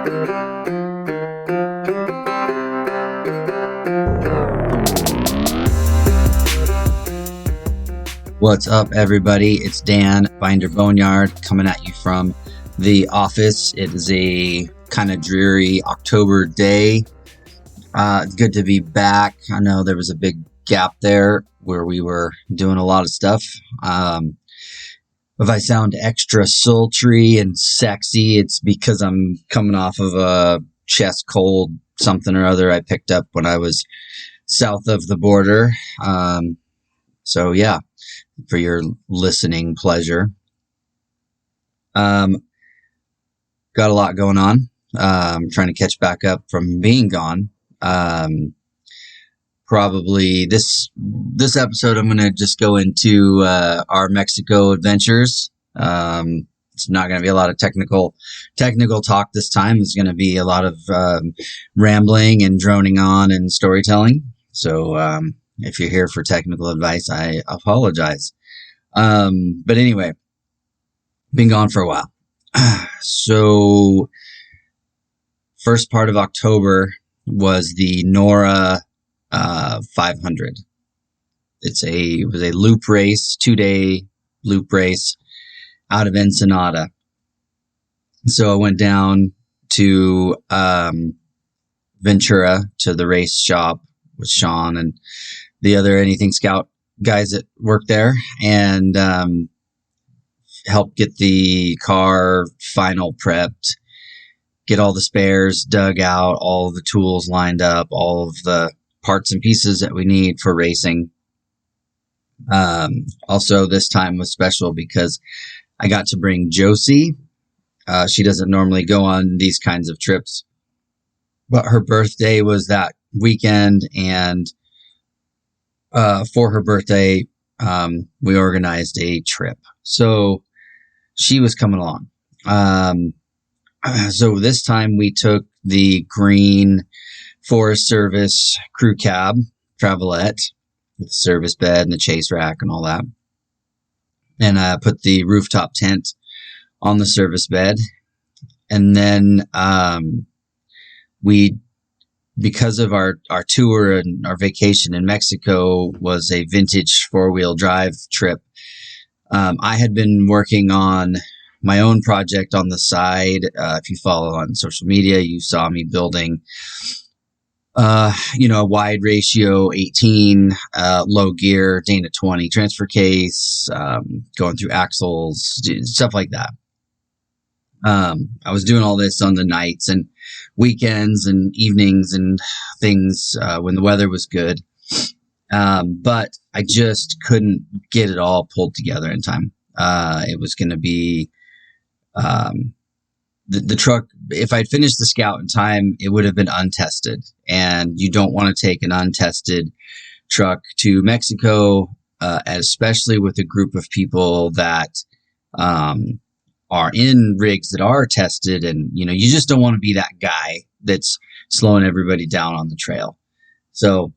What's up, everybody? It's Dan, Binder Boneyard, coming at you from the office. It is a kind of dreary October day. It's good to be back. I know there was a big gap there where we were doing a lot of stuff. If I sound extra sultry and sexy, it's because I'm coming off of a chest cold, something or other I picked up when I was south of the border. So yeah, for your listening pleasure. Got a lot going on. Trying to catch back up from being gone. Probably this episode, I'm going to just go into our Mexico adventures. It's not going to be a lot of technical talk this time. It's going to be a lot of rambling and droning on and storytelling. So if you're here for technical advice, I apologize. But anyway, been gone for a while. So first part of October was the Nora 500. It was a loop race, 2-day loop race out of Ensenada. So I went down to Ventura to the race shop with Sean and the other Anything Scout guys that work there, and help get the car final prepped, get all the spares dug out, all the tools lined up, all of the parts and pieces that we need for racing. Also, this time was special because I got to bring Josie. She doesn't normally go on these kinds of trips, but her birthday was that weekend, and for her birthday, we organized a trip. So she was coming along. So this time we took the green Forest Service crew cab travelette with the service bed and the chase rack and all that. And put the rooftop tent on the service bed. And then because of our tour and our vacation in Mexico was a vintage 4-wheel drive trip, I had been working on my own project on the side. If you follow on social media, you saw me building, a wide ratio 18, low gear, Dana 20 transfer case, going through axles, stuff like that. I was doing all this on the nights and weekends and evenings and things, when the weather was good. But I just couldn't get it all pulled together in time. It was going to be, the truck, if I'd finished the Scout in time, it would have been untested, and you don't want to take an untested truck to Mexico, especially with a group of people that, are in rigs that are tested, and, you just don't want to be that guy that's slowing everybody down on the trail. So,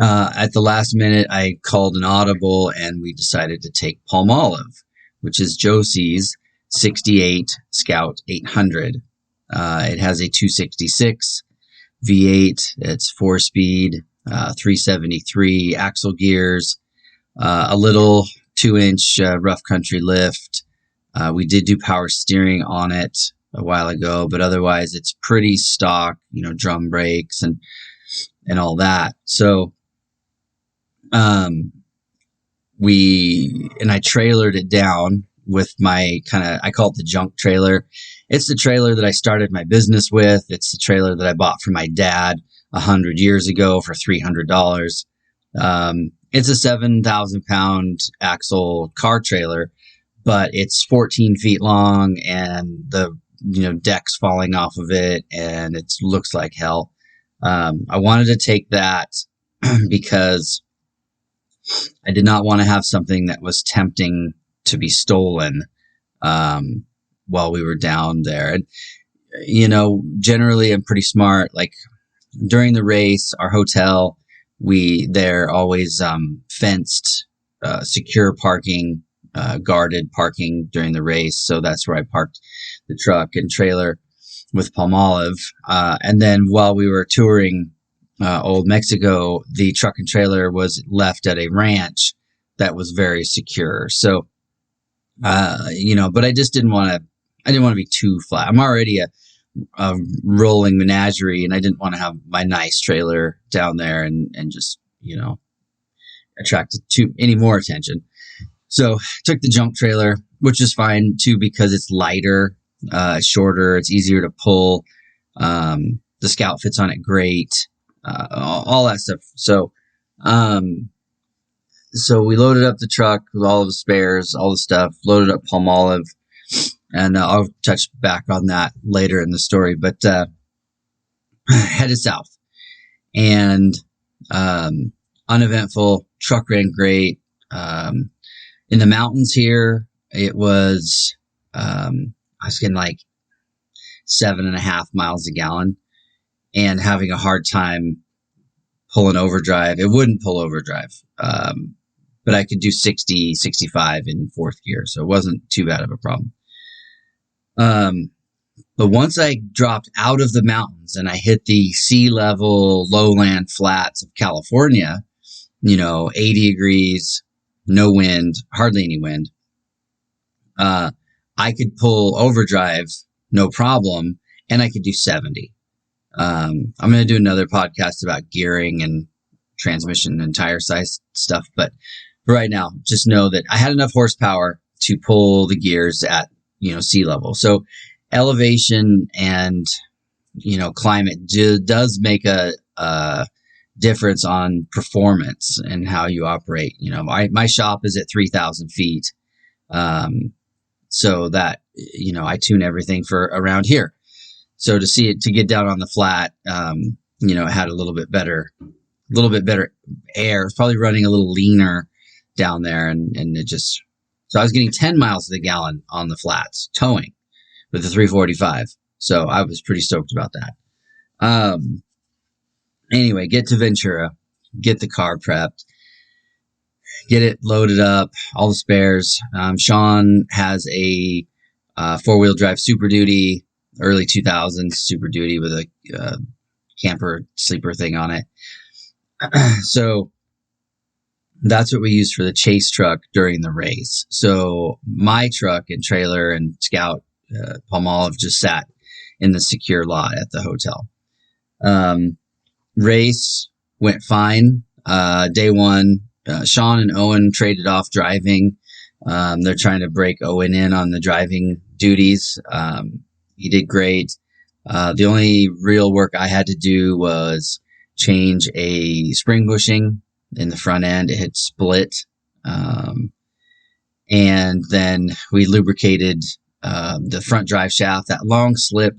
at the last minute, I called an audible, and we decided to take Palmolive, which is Josie's 68 Scout 800. It has a 266 V8. It's 4-speed, 373 axle gears, a little 2-inch rough country lift. We did do power steering on it a while ago, but otherwise it's pretty stock, drum brakes and all that. So, I trailered it down with my I call it the junk trailer. It's the trailer that I started my business with. It's the trailer that I bought from my dad 100 years ago for $300. It's a 7,000 pound axle car trailer, but it's 14 feet long, and the, deck's falling off of it, and it looks like hell. I wanted to take that because I did not want to have something that was tempting to be stolen while we were down there. And, generally I'm pretty smart. Like during the race, our hotel, they're always fenced, secure parking, guarded parking during the race. So that's where I parked the truck and trailer. with Palmolive. And then while we were touring Old Mexico, the truck and trailer was left at a ranch that was very secure. So, but I just didn't want to be too flat. I'm already a rolling menagerie, and I didn't want to have my nice trailer down there and just, attract any more attention. So took the junk trailer, which is fine too, because it's lighter, it's shorter, it's easier to pull. The Scout fits on it great, all that stuff. So we loaded up the truck with all of the spares, all the stuff, loaded up Palmolive, and I'll touch back on that later in the story, but headed south. And uneventful, truck ran great. In the mountains here, it was, I was getting like 7.5 miles a gallon and having a hard time pulling overdrive. It wouldn't pull overdrive. But I could do 60, 65 in fourth gear. So it wasn't too bad of a problem. But once I dropped out of the mountains and I hit the sea level lowland flats of California, 80 degrees, no wind, hardly any wind, I could pull overdrive, no problem. And I could do 70. I'm going to do another podcast about gearing and transmission and tire size stuff. But for right now, just know that I had enough horsepower to pull the gears at, sea level. So elevation and, climate does make a difference on performance and how you operate. My shop is at 3,000 feet. So that, I tune everything for around here. So to get down on the flat, it had a little bit better air. It's probably running a little leaner down there. And it just, so I was getting 10 miles to the gallon on the flats towing with the 345. So I was pretty stoked about that. Anyway, get to Ventura, get the car prepped, get it loaded up, all the spares. Sean has a 4-wheel drive Super Duty, early 2000s Super Duty with a camper sleeper thing on it. So that's what we used for the chase truck during the race. So my truck and trailer and Scout, Palmolive just sat in the secure lot at the hotel. Race went fine. Day one, Sean and Owen traded off driving. They're trying to break Owen in on the driving duties. He did great. The only real work I had to do was change a spring bushing in the front end. It had split. And then we lubricated the front drive shaft. That long slip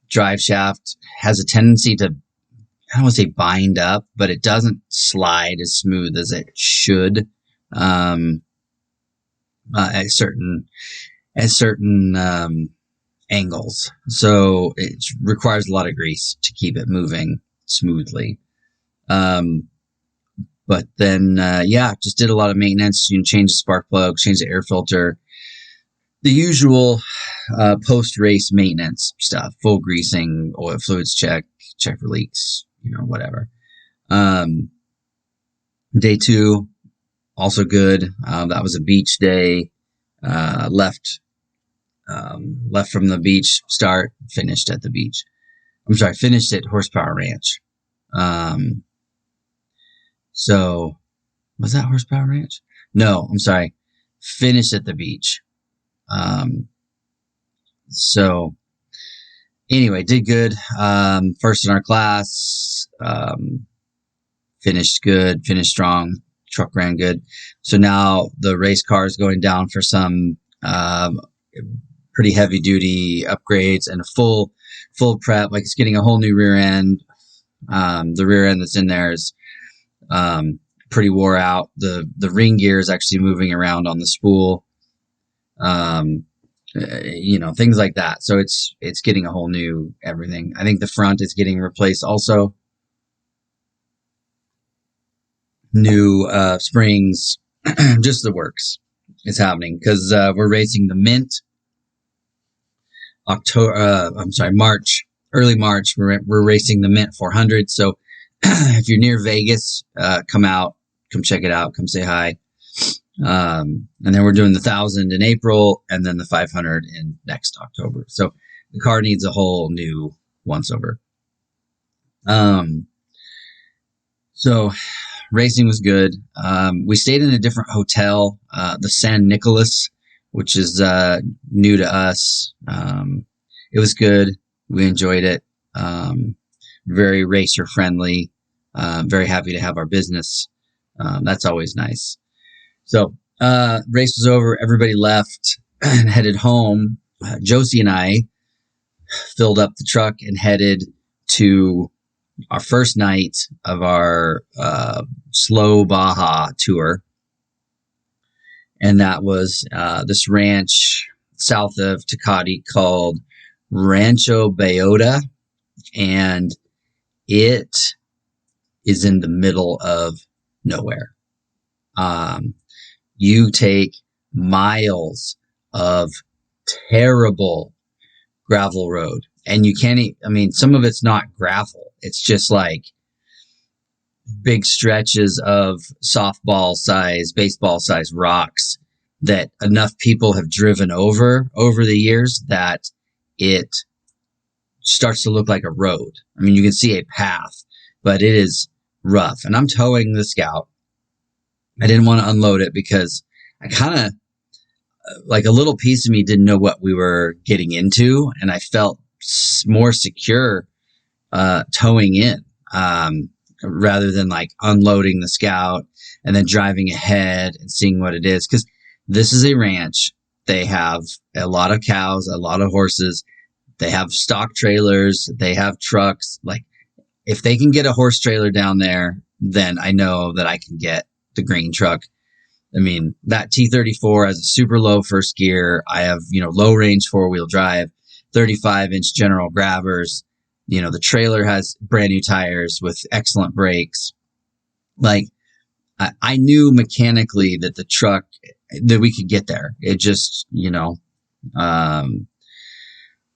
drive shaft has a tendency to, I don't want to say bind up, but it doesn't slide as smooth as it should at certain angles. So it requires a lot of grease to keep it moving smoothly. But then, just did a lot of maintenance. Change the spark plug, change the air filter, the usual post-race maintenance stuff, full greasing, oil fluids check for leaks, whatever. Day two, also good. That was a beach day. Left from the beach, finished at the beach. Finished at Horsepower Ranch. So was that Horsepower Ranch? No, I'm sorry. Finished at the beach. So anyway, did good. First in our class, finished good, finished strong, truck ran good. So now the race car is going down for some, pretty heavy duty upgrades and a full prep. Like it's getting a whole new rear end. The rear end that's in there is, pretty wore out. The ring gear is actually moving around on the spool. Things like that. So it's getting a whole new everything. I think the front is getting replaced also. New springs, just the works is happening because we're racing the Mint March, early March. We're racing the Mint 400. So if you're near Vegas, come check it out, come say hi. And then we're doing the 1,000 in April, and then the 500 in next October. So the car needs a whole new once over. So racing was good. We stayed in a different hotel, the San Nicolas, which is new to us. It was good. We enjoyed it. Very racer friendly. Very happy to have our business. That's always nice. So race was over. Everybody left and headed home. Josie and I filled up the truck and headed to our first night of our slow Baja tour. And that was this ranch south of Tecate called Rancho Bellota. And it is in the middle of nowhere. You take miles of terrible gravel road, and you can't, some of it's not gravel. It's just like big stretches of softball size, baseball size rocks that enough people have driven over the years that it starts to look like a road. You can see a path, but it is rough. And I'm towing the Scout. I didn't want to unload it because I kind of, like, a little piece of me didn't know what we were getting into. And I felt more secure towing in rather than like unloading the Scout and then driving ahead and seeing what it is. Because this is a ranch. They have a lot of cows, a lot of horses. They have stock trailers. They have trucks. Like, if they can get a horse trailer down there, then I know that I can get the green truck. That T34 has a super low first gear. I have, low range 4-wheel drive, 35-inch general grabbers. The trailer has brand new tires with excellent brakes. Like, I knew mechanically that the truck, that we could get there. It just,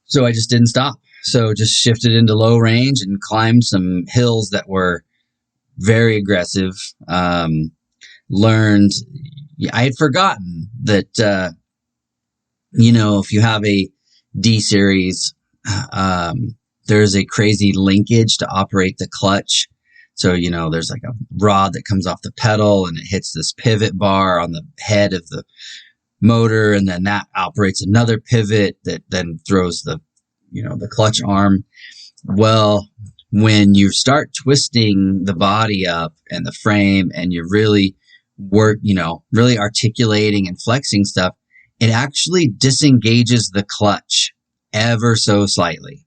so I just didn't stop. So just shifted into low range and climbed some hills that were very aggressive. Learned, I had forgotten that, if you have a D series, there's a crazy linkage to operate the clutch. So, there's like a rod that comes off the pedal and it hits this pivot bar on the head of the motor. And then that operates another pivot that then throws the clutch arm. Well, when you start twisting the body up and the frame and you're really really articulating and flexing stuff, it actually disengages the clutch ever so slightly.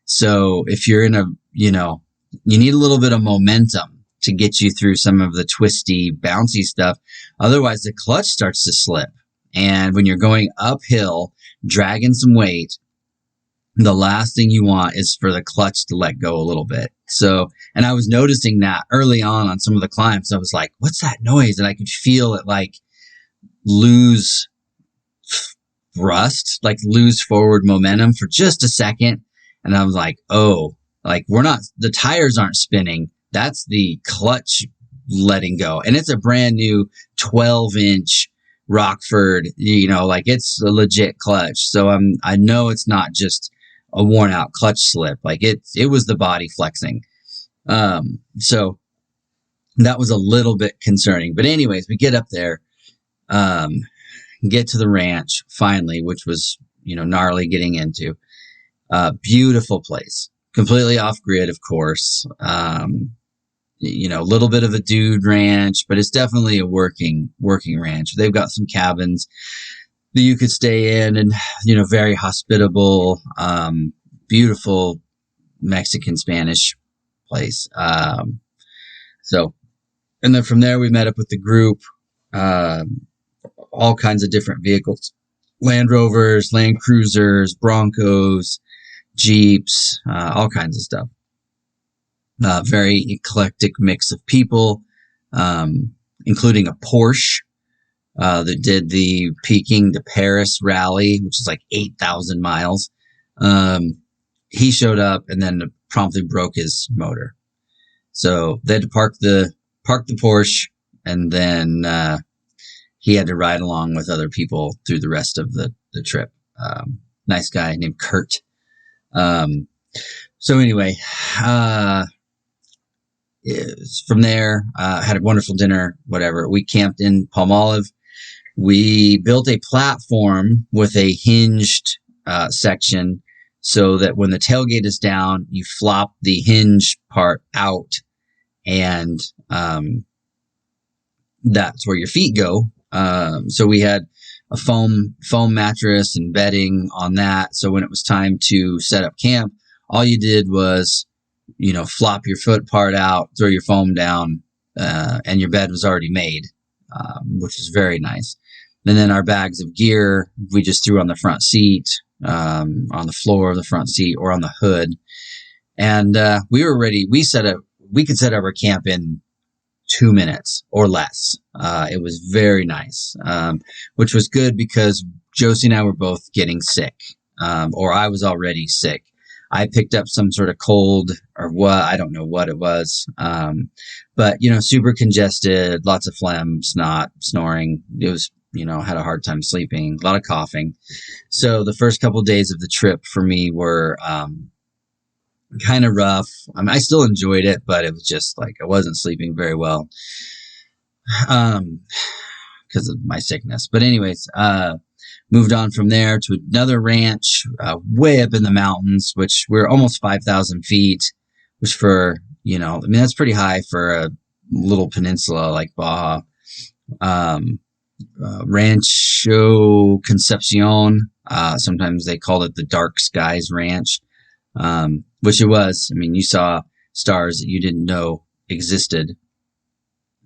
So if you're in you need a little bit of momentum to get you through some of the twisty, bouncy stuff. Otherwise, the clutch starts to slip. And when you're going uphill, dragging some weight, the last thing you want is for the clutch to let go a little bit. So, and I was noticing that early on some of the climbs. I was like, what's that noise? And I could feel it like lose thrust, like lose forward momentum for just a second. And I was like, oh, like the tires aren't spinning. That's the clutch letting go. And it's a brand new 12-inch Rockford, like it's a legit clutch. So I know it's not just a worn out clutch slip. Like it was the body flexing. So that was a little bit concerning, but anyways, we get up there, get to the ranch finally, which was, gnarly getting into, beautiful place, completely off grid, of course. A little bit of a dude ranch, but it's definitely a working ranch. They've got some cabins that you could stay in and, very hospitable, beautiful Mexican Spanish place. So, and then from there we met up with the group, all kinds of different vehicles, Land Rovers, Land Cruisers, Broncos, Jeeps, all kinds of stuff. Very eclectic mix of people, including a Porsche. that did the Peking to Paris rally, which is like 8,000 miles. He showed up and then promptly broke his motor. So they had to park the Porsche, and then he had to ride along with other people through the rest of the trip. Nice guy named Kurt. So anyway, from there, had a wonderful dinner, whatever. We camped in Palmolive. We built a platform with a hinged section so that when the tailgate is down, you flop the hinge part out, and that's where your feet go. So we had a foam mattress and bedding on that. So when it was time to set up camp, all you did was, flop your foot part out, throw your foam down, and your bed was already made, which was very nice. And then our bags of gear, we just threw on the front seat, on the floor of the front seat or on the hood. And we were ready. We could set up our camp in 2 minutes or less. It was very nice, which was good because Josie and I were both getting sick, or I was already sick. I picked up some sort of cold or what, I don't know what it was. But, super congested, lots of phlegm, snot, snoring. It was, had a hard time sleeping, a lot of coughing. So the first couple of days of the trip for me were, kind of rough. I mean, I still enjoyed it, but it was just like, I wasn't sleeping very well, because of my sickness. But anyways, moved on from there to another ranch, way up in the mountains, which we're almost 5,000 feet, which for, that's pretty high for a little peninsula like Baja. Rancho Concepcion. Sometimes they called it the Dark Skies Ranch, which it was. I mean, you saw stars that you didn't know existed.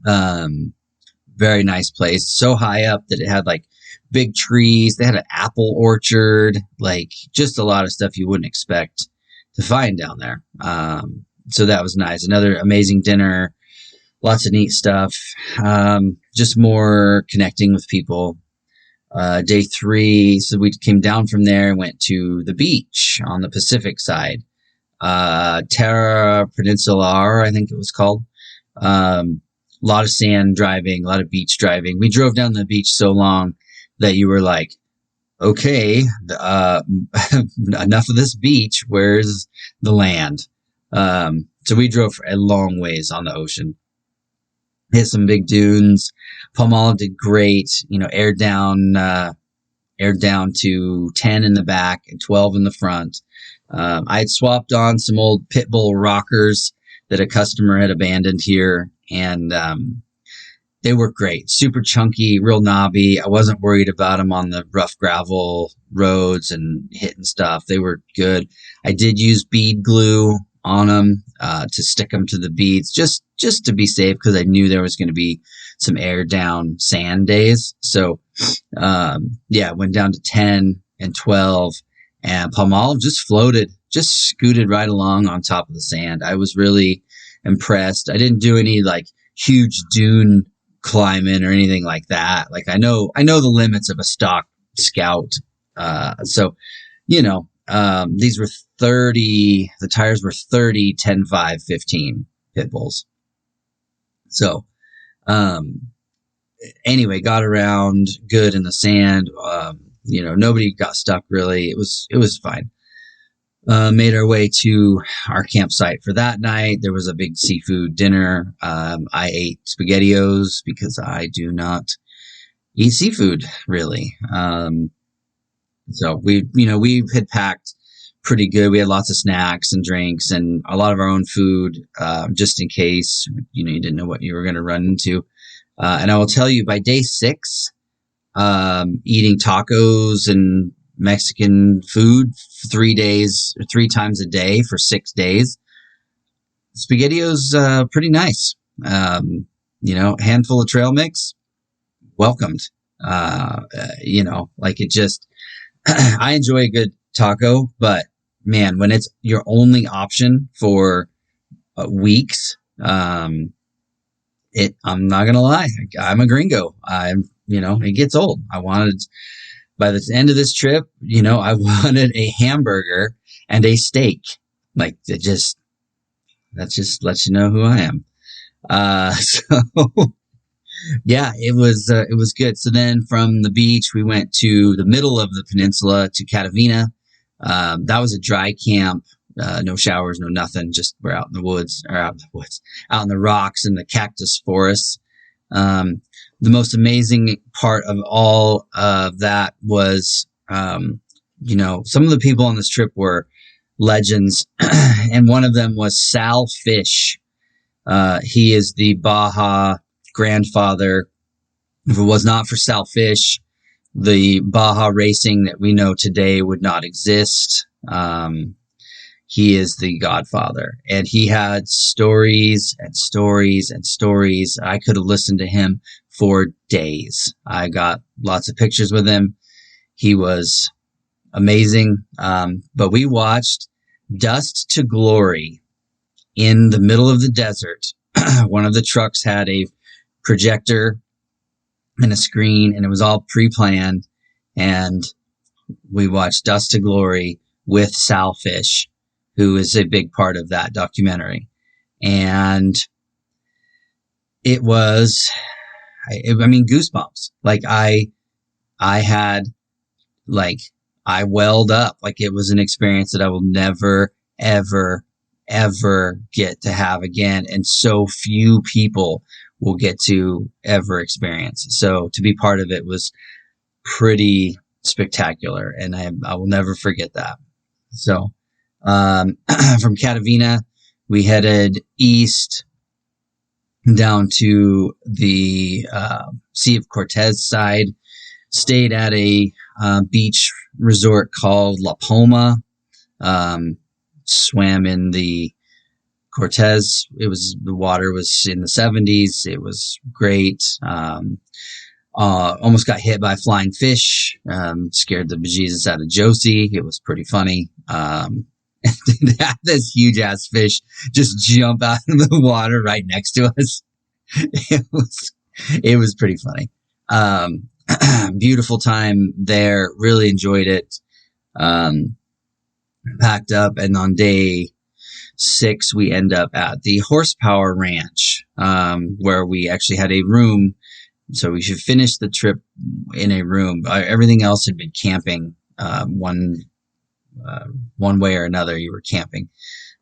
Very nice place. So high up that it had like big trees. They had an apple orchard, like just a lot of stuff you wouldn't expect to find down there. So that was nice. Another amazing dinner, lots of neat stuff. Just more connecting with people. Day 3, so we came down from there and went to the beach on the Pacific side. Terra Peninsular, I think it was called. A lot of sand driving, a lot of beach driving. We drove down the beach so long that you were like, okay, enough of this beach. Where's the land? So we drove for a long ways on the ocean. Hit some big dunes. Palmolive did great. Aired down to 10 in the back and 12 in the front. I had swapped on some old pit bull rockers that a customer had abandoned here, and they work great. Super chunky, real knobby. I wasn't worried about them on the rough gravel roads and hitting stuff. They were good. I did use bead glue on them to stick them to the beads, just to be safe, because I knew there was going to be some air down sand days. So went down to 10 and 12, and Palmolive just floated, just scooted right along on top of the sand. I was really impressed. I didn't do any like huge dune climbing or anything like that. Like I know the limits of a stock Scout. These were 30, the tires were 30, 10, 5, 15 pit bulls. So, anyway, got around good in the sand. Nobody got stuck really. It was fine. Made our way to our campsite for that night. There was a big seafood dinner. I ate SpaghettiOs because I do not eat seafood really. So we had packed pretty good. We had lots of snacks and drinks and a lot of our own food, just in case, you didn't know what you were going to run into. And I will tell you, by day 6, eating tacos and Mexican food 3 times a day for 6 days, SpaghettiOs, pretty nice. Handful of trail mix, welcomed. Like it just, I enjoy a good taco, but man, when it's your only option for weeks, I'm not gonna lie, I'm a gringo. I'm it gets old. By the end of this trip, I wanted a hamburger and a steak. Like that just lets you know who I am. So yeah, it was good. So then from the beach, we went to the middle of the peninsula to Catavina. That was a dry camp. No showers, no nothing. Just we're out in the woods, out in the rocks and the cactus forests. The most amazing part of all of that was, some of the people on this trip were legends, and one of them was Sal Fish. He is the Baja grandfather. If it was not for Sal Fish, the Baja racing that we know today would not exist. He is the godfather, and he had stories and stories and stories. I could have listened to him for days. I got lots of pictures with him. He was amazing. But we watched Dust to Glory in the middle of the desert. One of the trucks had a projector and a screen, and it was all pre-planned. And we watched Dust to Glory with Sal Fish, who is a big part of that documentary. And it was, goosebumps. Like I welled up. Like it was an experience that I will never, ever, ever get to have again. And so few people will get to ever experience. So to be part of it was pretty spectacular. And I will never forget that. So, from Catavina, we headed east down to the Sea of Cortez side, stayed at a beach resort called La Palma, swam in the Cortez. The water was in the 70s. It was great. Almost got hit by flying fish, scared the bejesus out of Josie. It was pretty funny. They had this huge ass fish just jump out of the water right next to us. It was pretty funny. Beautiful time there. Really enjoyed it. Packed up, and on day 6, we end up at the Horsepower Ranch, where we actually had a room. So we should finish the trip in a room. Everything else had been camping, one way or another. You were camping.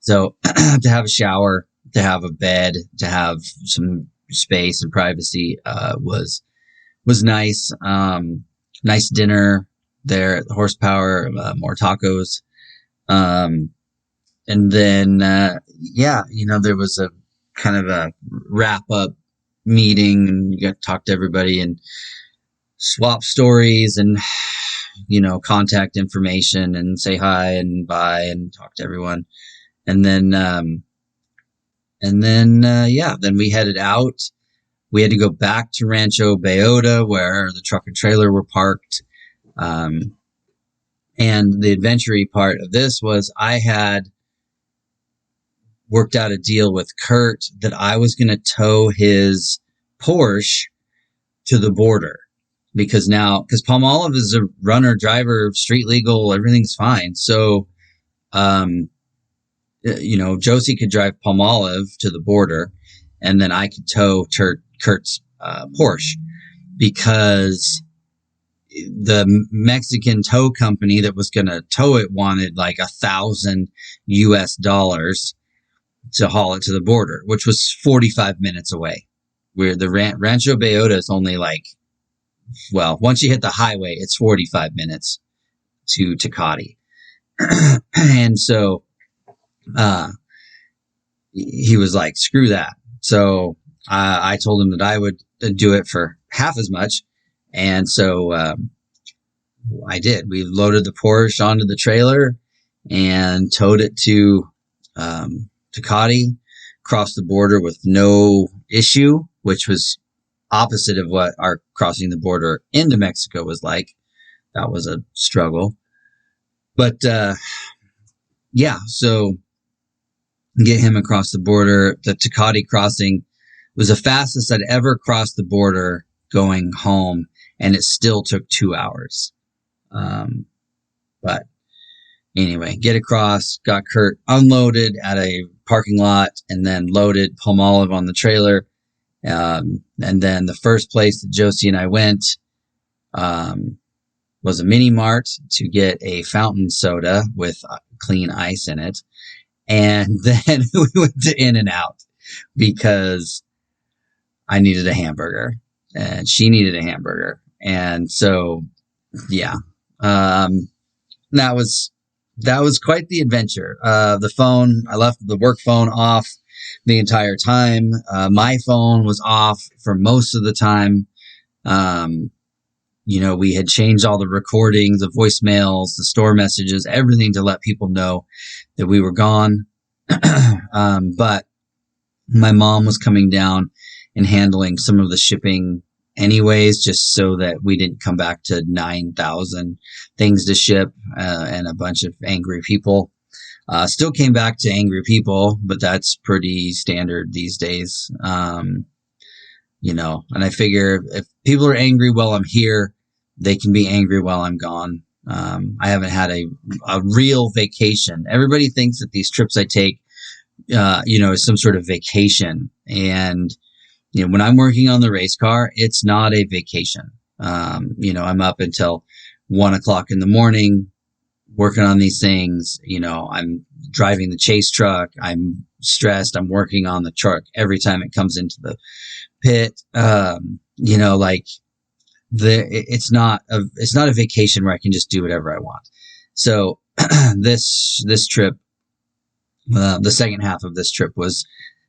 So to have a shower, to have a bed, to have some space and privacy, was nice. Nice dinner there at the Horsepower, more tacos. And then, there was a kind of a wrap up meeting, and you got to talk to everybody and swap stories and, contact information and say hi and bye and talk to everyone. And then we headed out. We had to go back to Rancho Bellota, where the truck and trailer were parked. And the adventure-y part of this was I had worked out a deal with Kurt that I was going to tow his Porsche to the border, because Palmolive is a runner, driver, street legal, everything's fine. So, Josie could drive Palmolive to the border, and then I could tow Kurt's Porsche, because the Mexican tow company that was going to tow it wanted like $1,000 US to haul it to the border, which was 45 minutes away. Where the Rancho Bellota is only once you hit the highway, it's 45 minutes to Tecate. And so, he was like, screw that. So I told him that I would do it for half as much. And so, I did. We loaded the Porsche onto the trailer and towed it to, Tecate, crossed the border with no issue, which was opposite of what our crossing the border into Mexico was like. That was a struggle. But, so get him across the border. The Tecate crossing was the fastest I'd ever crossed the border going home. and it still took 2 hours. But anyway, get across, got Kurt unloaded at a parking lot, and then loaded Palmolive on the trailer. And then the first place that Josie and I went was a mini mart to get a fountain soda with clean ice in it. And then we went to In-N-Out because I needed a hamburger and she needed a hamburger. And so, yeah, that was quite the adventure. The phone, I left the work phone off the entire time. My phone was off for most of the time. We had changed all the recordings, the voicemails, the store messages, everything to let people know that we were gone. But my mom was coming down and handling some of the shipping anyways, just so that we didn't come back to 9,000 things to ship, and a bunch of angry people. Still came back to angry people, but that's pretty standard these days. And I figure if people are angry while I'm here, they can be angry while I'm gone. I haven't had a real vacation. Everybody thinks that these trips I take, is some sort of vacation. And, when I'm working on the race car, it's not a vacation. I'm up until 1:00 in the morning working on these things. I'm driving the chase truck. I'm stressed. I'm working on the truck every time it comes into the pit. It's not a vacation where I can just do whatever I want. So this trip, the second half of this trip was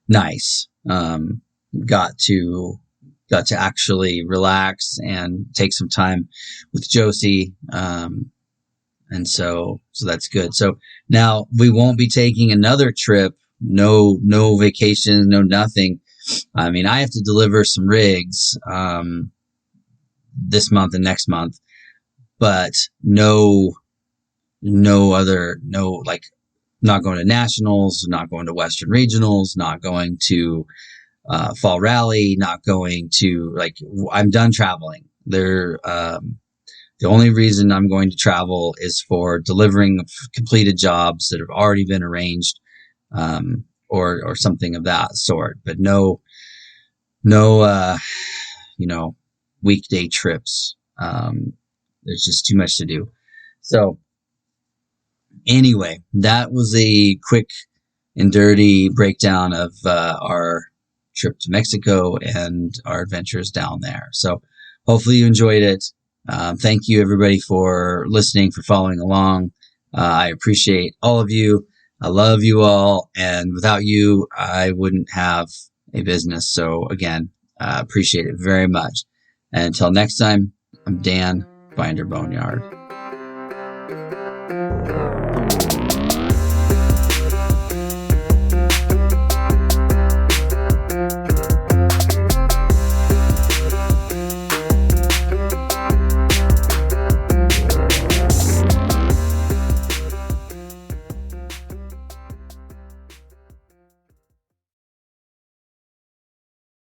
nice. Got to actually relax and take some time with Josie. And so that's good. So now we won't be taking another trip. No vacation, no nothing. I mean, I have to deliver some rigs, this month and next month, but not going to nationals, not going to Western regionals, not going to fall rally, not going to, I'm done traveling. The only reason I'm going to travel is for delivering completed jobs that have already been arranged, or something of that sort, but no, weekday trips. There's just too much to do. So anyway, that was a quick and dirty breakdown of our trip to Mexico and our adventures down there. So hopefully you enjoyed it. Thank you everybody for listening, for following along. I appreciate all of you. I love you all. And without you, I wouldn't have a business. So again, appreciate it very much. And until next time, I'm Dan, Binder Boneyard.